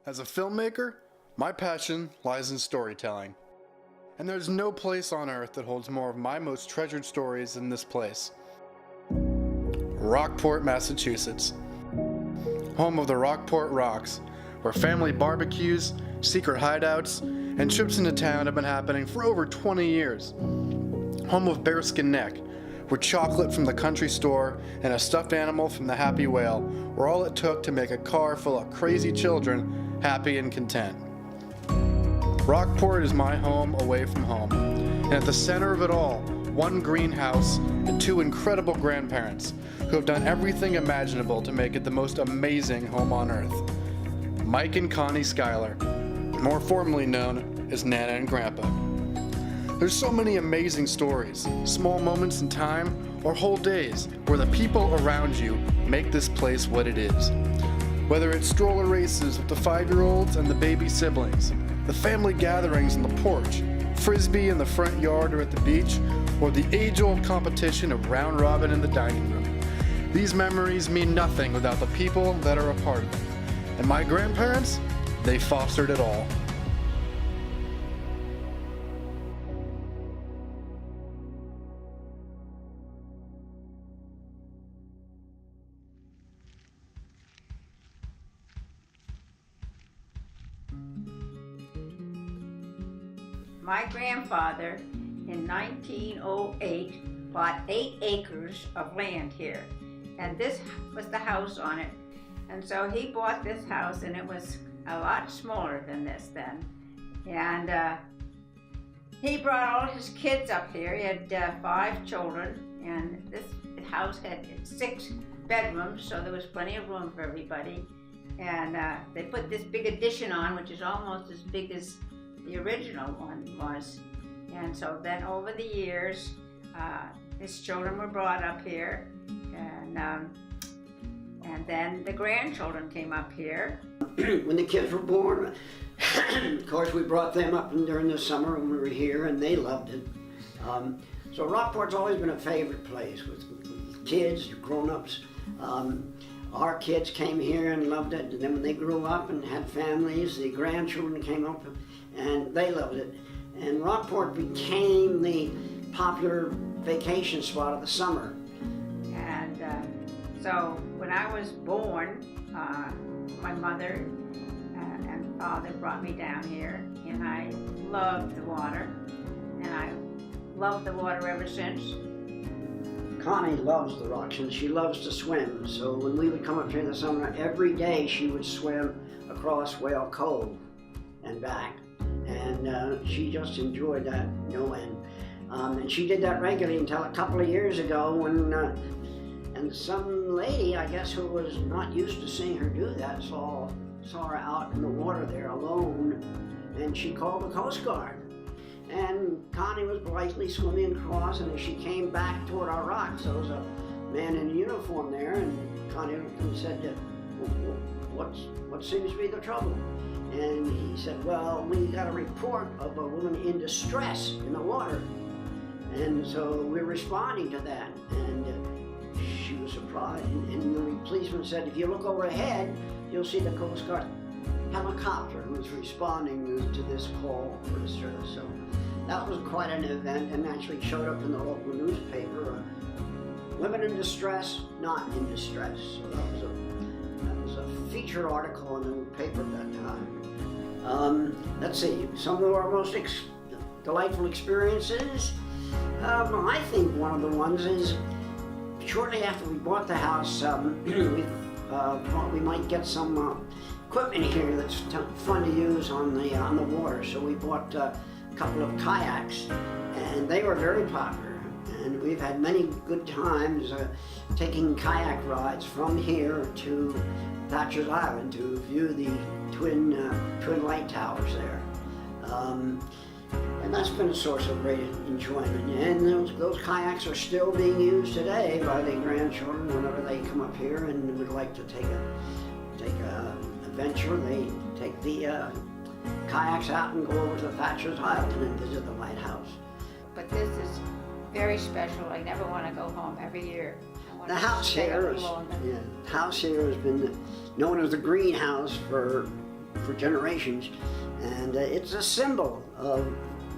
As a filmmaker, my passion lies in storytelling. And there's no place on earth that holds more of my most treasured stories than this place. Rockport, Massachusetts. Home of the Rockport Rocks, where family barbecues, secret hideouts, and trips into town have been happening for over 20 years. Home of Bearskin Neck, where chocolate from the country store and a stuffed animal from the Happy Whale were all it took to make a car full of crazy children happy and content. Rockport is my home away from home, and at the center of it all, one greenhouse and two incredible grandparents who have done everything imaginable to make it the most amazing home on earth. Mike and Connie Schuyler, more formally known as Nana and Grandpa. There's so many amazing stories, small moments in time or whole days where the people around you make this place what it is. Whether it's stroller races with the 5-year-olds and the baby siblings, the family gatherings on the porch, frisbee in the front yard or at the beach, or the age-old competition of round robin in the dining room. These memories mean nothing without the people that are a part of them. And my grandparents, they fostered it all. My grandfather in 1908 bought 8 acres of land here, and this was the house on it. And so he bought this house, and it was a lot smaller than this then. And he brought all his kids up here. He had 5 children, and this house had 6 bedrooms, so there was plenty of room for everybody. And they put this big addition on, which is almost as big as the original one was. And so then over the years, his children were brought up here, and then the grandchildren came up here. When the kids were born, of course we brought them up during the summer when we were here, and they loved it. So Rockport's always been a favorite place with kids, grown-ups. Our kids came here and loved it, and then when they grew up and had families, the grandchildren came up and they loved it. And Rockport became the popular vacation spot of the summer. And so when I was born, my mother and father brought me down here, and I loved the water, and I loved the water ever since. Connie loves the rocks and she loves to swim, so when we would come up here in the summer, every day she would swim across Whale Cove and back, and she just enjoyed that no end. And she did that regularly until a couple of years ago when and some lady, I guess, who was not used to seeing her do that, saw her out in the water there alone, and she called the Coast Guard. And Connie was blithely swimming across, and as she came back toward our rocks, there was a man in uniform there, and Connie said, what seems to be the trouble? And he said, well, we got a report of a woman in distress in the water. And so we're responding to that, and she was surprised, and the policeman said, if you look overhead, you'll see the Coast Guard helicopter was responding to this call for distress. So that was quite an event, and actually showed up in the local newspaper, women in distress, not in distress. So that was a feature article in the paper at that time. Let's see, some of our most delightful experiences. I think one of the ones is shortly after we bought the house, we thought we might get some equipment here that's fun to use on the water. So we bought a couple of kayaks, and they were very popular. And we've had many good times taking kayak rides from here to Thatcher's Island to view the twin light towers there. And that's been a source of great enjoyment. And those kayaks are still being used today by the grandchildren whenever they come up here and would like to take a adventure. They take the kayaks out and go over to Thatcher's Island and visit the lighthouse. But this is very special. I never want to go home every year. The house here has been known as the greenhouse for for generations, and it's a symbol of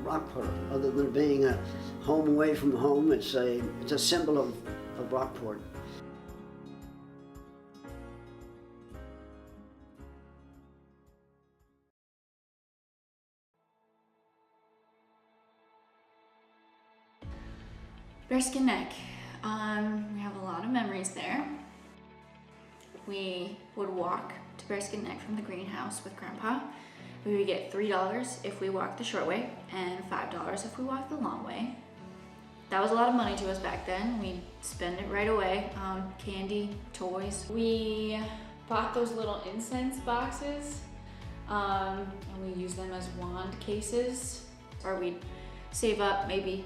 Rockport. Other than being a home away from home, it's a symbol of Rockport. Bearskin Neck. We have a lot of memories there. We would walk to Bearskin Neck from the greenhouse with Grandpa. We would get $3 if we walked the short way and $5 if we walked the long way. That was a lot of money to us back then. We'd spend it right away. Candy, toys. We bought those little incense boxes and we used them as wand cases. Or we'd save up maybe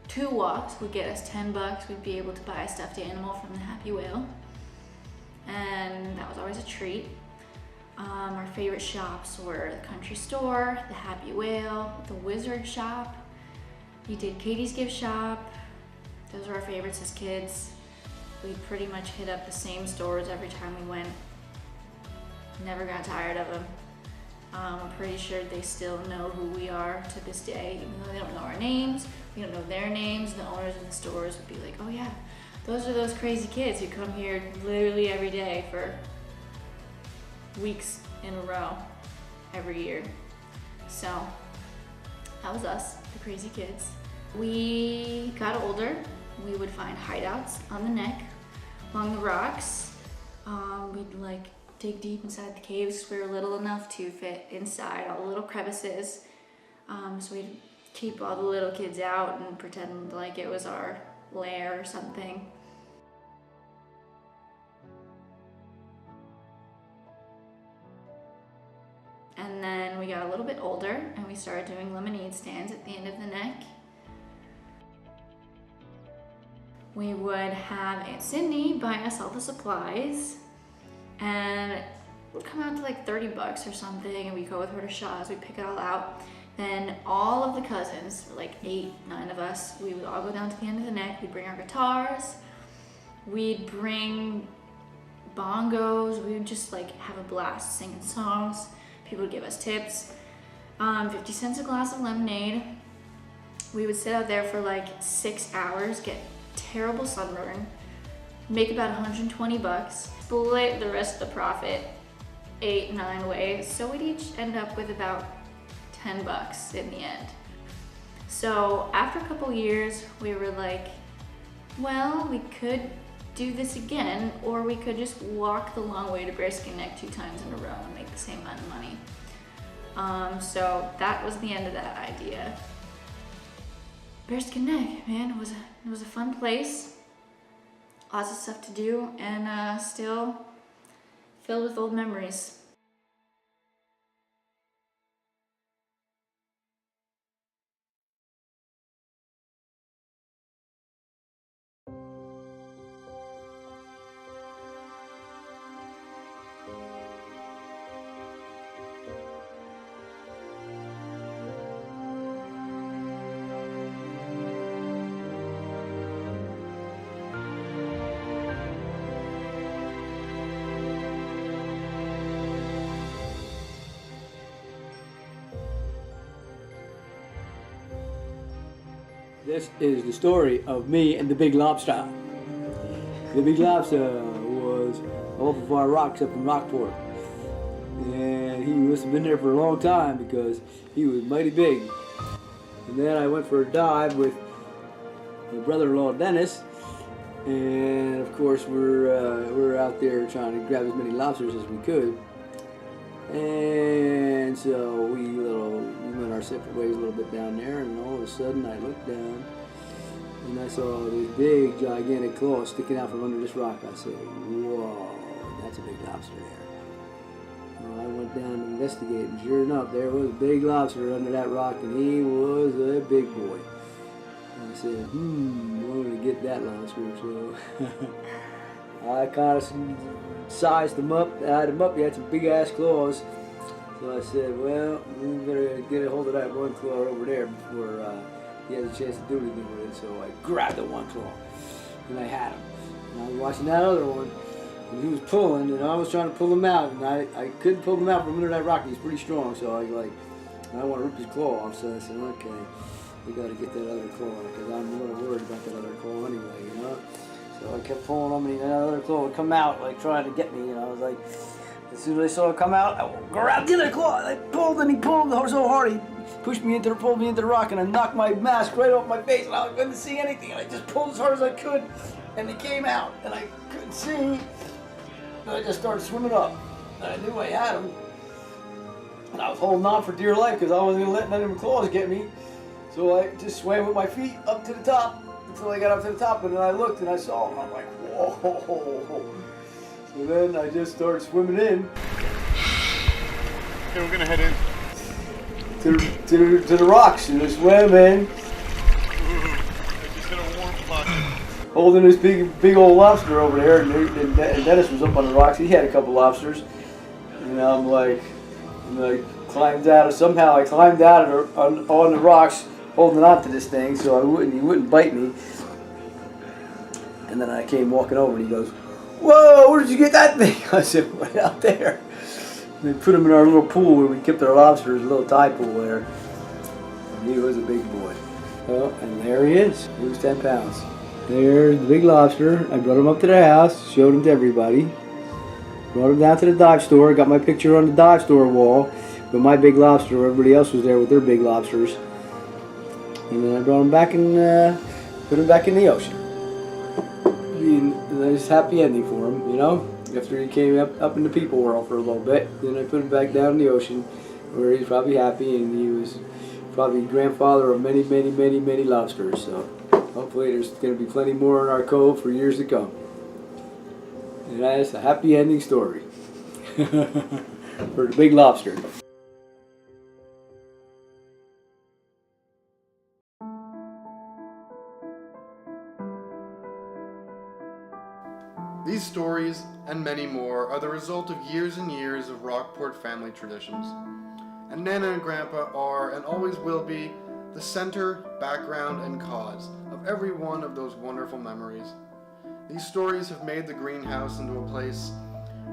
2 walks would get us $10. We'd be able to buy a stuffed animal from the Happy Whale. And that was always a treat. Our favorite shops were the Country Store, the Happy Whale, the Wizard Shop. We did Katie's Gift Shop. Those were our favorites as kids. We pretty much hit up the same stores every time we went. Never got tired of them. I'm pretty sure they still know who we are to this day, even though they don't know our names. We don't know their names. The owners of the stores would be like, oh yeah, those are those crazy kids who come here literally every day for weeks in a row every year. So that was us, the crazy kids. We got older. We would find hideouts on the neck, along the rocks. We'd like dig deep inside the caves. We were little enough to fit inside all the little crevices. So we'd keep all the little kids out and pretend like it was our lair or something. And then we got a little bit older and we started doing lemonade stands at the end of the neck. We would have Aunt Sydney buy us all the supplies, and it would come out to like $30 or something, and we'd go with her to Shaw's, we'd pick it all out. Then all of the cousins, like 8, 9 of us, we would all go down to the end of the neck. We'd bring our guitars, we'd bring bongos, we would just like have a blast singing songs. People would give us tips. 50 cents a glass of lemonade. We would sit out there for like 6 hours, get terrible sunburn, make about $120, split the rest of the profit 8, 9 ways. So we'd each end up with about $10 in the end. So after a couple years, we were like, well, we could do this again, or we could just walk the long way to Bearskin Neck 2 times in a row and make the same amount of money. So that was the end of that idea. Bearskin Neck, man, it was a fun place. Lots of stuff to do, and still filled with old memories. This is the story of me and the Big Lobster. The Big Lobster was off of our rocks up in Rockport. And he must have been there for a long time because he was mighty big. And then I went for a dive with my brother-in-law Dennis. And of course we're out there trying to grab as many lobsters as we could. And so we went our separate ways a little bit down there, and all of a sudden I looked down and I saw this big gigantic claw sticking out from under this rock. I said, whoa, that's a big lobster there. Well, I went down to investigate, and sure enough, there was a big lobster under that rock, and he was a big boy. And I said, I'm going to get that lobster. So I kind of sized him up, eyed him up. He had some big ass claws. So I said, well, we better get a hold of that one claw over there before he has a chance to do anything with it. So I grabbed the one claw and I had him. And I was watching that other one, And he was pulling, and I was trying to pull him out, and I couldn't pull him out from under that rock. He's pretty strong, so I don't want to rip his claw off. So I said, okay, we got to get that other claw, because I'm a little worried about that other claw anyway, you know. So I kept pulling him, and that other claw would come out, like trying to get me, and I was like, as soon as I saw it come out, I grabbed the other claw. I pulled, and he pulled so hard, he pulled me into the rock, and I knocked my mask right off my face, and I couldn't see anything. And I just pulled as hard as I could, and it came out, and I couldn't see. And I just started swimming up. And I knew I had him. And I was holding on for dear life because I wasn't going to let none of my claws get me. So I just swam with my feet up to the top until I got up to the top. And then I looked and I saw him. I'm like, whoa. So then I just started swimming in. Okay, we're going to head in. To the rocks and just swam in. I just hit a warm spot. Holding this big old lobster over there, and Dennis was up on the rocks. He had a couple lobsters, and I'm like climbed out. Somehow I climbed out on the rocks, holding on to this thing so he wouldn't bite me. And then I came walking over, and he goes, "Whoa, where did you get that thing?" I said, "Right out there." And they put him in our little pool where we kept our lobsters, a little tide pool there. And he was a big boy. Well, and there he is. He was 10 pounds. There's the big lobster. I brought him up to the house, showed him to everybody. Brought him down to the dive store, got my picture on the dive store wall with my big lobster. Everybody else was there with their big lobsters. And then I brought him back and put him back in the ocean. A nice happy ending for him, you know? After he came up in the people world for a little bit, then I put him back down in the ocean where he's probably happy, and he was probably grandfather of many, many, many, many lobsters. So hopefully there's going to be plenty more in our cove for years to come. And that's a happy ending story for the big lobster. These stories, and many more, are the result of years and years of Rockport family traditions. And Nana and Grandpa are, and always will be, the center, background, and cause of every one of those wonderful memories. These stories have made the greenhouse into a place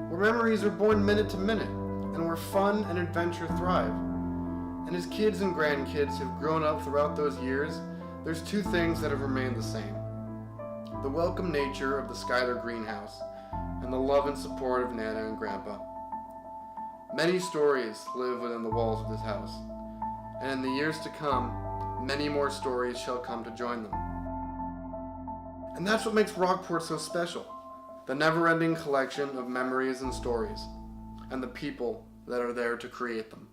where memories are born minute to minute, and where fun and adventure thrive. And as kids and grandkids have grown up throughout those years, there's two things that have remained the same. The welcome nature of the Schuyler greenhouse, and the love and support of Nana and Grandpa. Many stories live within the walls of this house, and in the years to come, many more stories shall come to join them. And that's what makes Rockport so special, the never-ending collection of memories and stories, and the people that are there to create them.